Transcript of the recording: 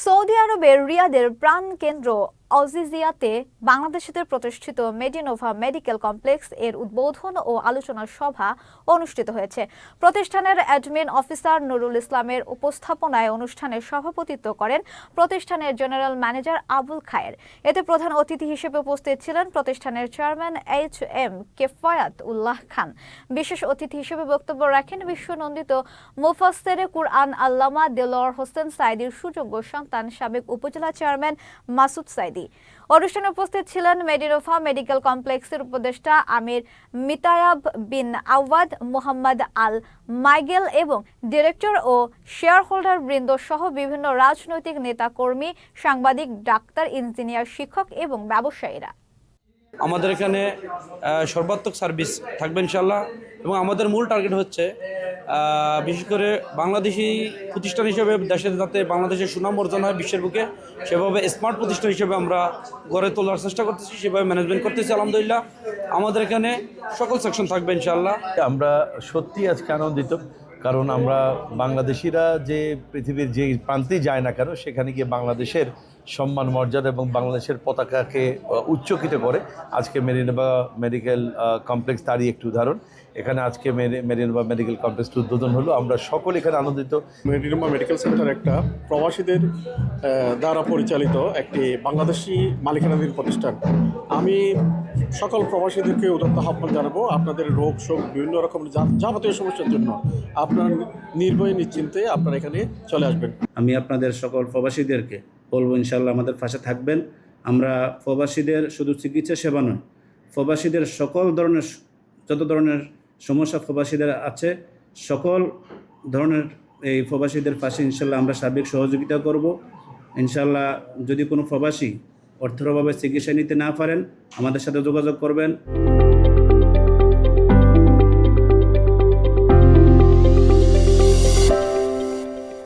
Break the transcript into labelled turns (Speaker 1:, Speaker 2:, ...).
Speaker 1: Saudi আরবের রিয়াদের প্রাণকেন্দ্র আজিজিয়াতে বাংলাদেশিদের প্রতিষ্ঠিত মেডিনোভা মেডিকেল কমপ্লেক্স এর উদ্বোধন ও আলোচনা সভা অনুষ্ঠিত হয়েছে। প্রতিষ্ঠানের অ্যাডমিন অফিসার নুরুল ইসলামের উপস্থাপনায় অনুষ্ঠানে সভাপতিত্ব করেন প্রতিষ্ঠানের জেনারেল ম্যানেজার আবুল খায়ের। এতে প্রধান অতিথি হিসেবে উপস্থিত ছিলেন প্রতিষ্ঠানের চেয়ারম্যান HM কেফায়াত উল্লাহ খান। বিশেষ অতিথি হিসেবে বক্তব্য রাখেন বিশ্বনন্দিত মুফাসসিরে কুরআন আল্লামা দেলোয়ার হোসেন সাইদির সুযোগ্য সন্তান সাবেক উপজেলা চেয়ারম্যান মাসুদ সাইদি। অনুষ্ঠানে উপস্থিত ছিলেন মেডিনোভা মেডিকেল কমপ্লেক্সের উপদেষ্টা আমির মিতায়াব বিন আওয়াদ, মোহাম্মদ আল মাইগেল এবং ডিরেক্টর ও শেয়ার হোল্ডার বৃন্দ সহ বিভিন্ন রাজনৈতিক নেতাকর্মী, সাংবাদিক, ডাক্তার, ইঞ্জিনিয়ার, শিক্ষক এবং ব্যবসায়ীরা।
Speaker 2: আমাদের এখানে সর্বাত্মক সার্ভিস থাকবে ইনশাল্লাহ, এবং আমাদের মূল টার্গেট হচ্ছে বিশেষ করে বাংলাদেশি প্রতিষ্ঠান হিসেবে দেশের যাতে বাংলাদেশের সুনাম অর্জন হয় বিশ্বের বুকে, সেভাবে স্মার্ট প্রতিষ্ঠান হিসেবে আমরা গড়ে তোলার চেষ্টা করতেছি, সেভাবে ম্যানেজমেন্ট করতেছি। আলহামদুলিল্লাহ আমাদের এখানে সকল সেকশন থাকবে ইনশাল্লাহ।
Speaker 3: আমরা সত্যি আজকে আনন্দিত, কারণ আমরা বাংলাদেশিরা যে পৃথিবীর যে প্রান্তেই যায় না কেন সেখানে গিয়ে বাংলাদেশের সম্মান, মর্যাদা এবং বাংলাদেশের পতাকাকে উচ্চকিত করে। আজকে মেডিনোভা মেডিকেল কমপ্লেক্স তারই একটি উদাহরণ। এখানে আজকে মেডিনোভা মেডিকেল কমপ্লেক্সটি উদ্বোধন হলো, আমরা সকলে এখানে আনন্দিত।
Speaker 4: মেডিনোভা মেডিকেল সেন্টার একটা প্রবাসীদের দ্বারা পরিচালিত একটি বাংলাদেশি মালিকানাধীন প্রতিষ্ঠান। আমি সকল প্রবাসীদেরকে উদাত্ত আহ্বান জানাবো, আপনাদের রোগ শোক বিভিন্ন রকম যাবতীয় সমস্যার জন্য আপনার নির্ভয়ে নিশ্চিন্তে আপনারা এখানে চলে আসবেন।
Speaker 5: আমি আপনাদের সকল প্রবাসীদেরকে বলবো ইনশাল্লাহ আমাদের পাশে থাকবেন। আমরা প্রবাসীদের শুধু চিকিৎসা সেবা নয়, প্রবাসীদের সকল ধরনের যত ধরনের সমস্যা প্রবাসীদের আছে সকল ধরনের এই প্রবাসীদের পাশে ইনশাল্লাহ আমরা সার্বিক সহযোগিতা করব। ইনশাল্লাহ যদি কোনো প্রবাসী অর্থের অভাবে চিকিৎসা নিতে না পারেন আমাদের সাথে যোগাযোগ করবেন।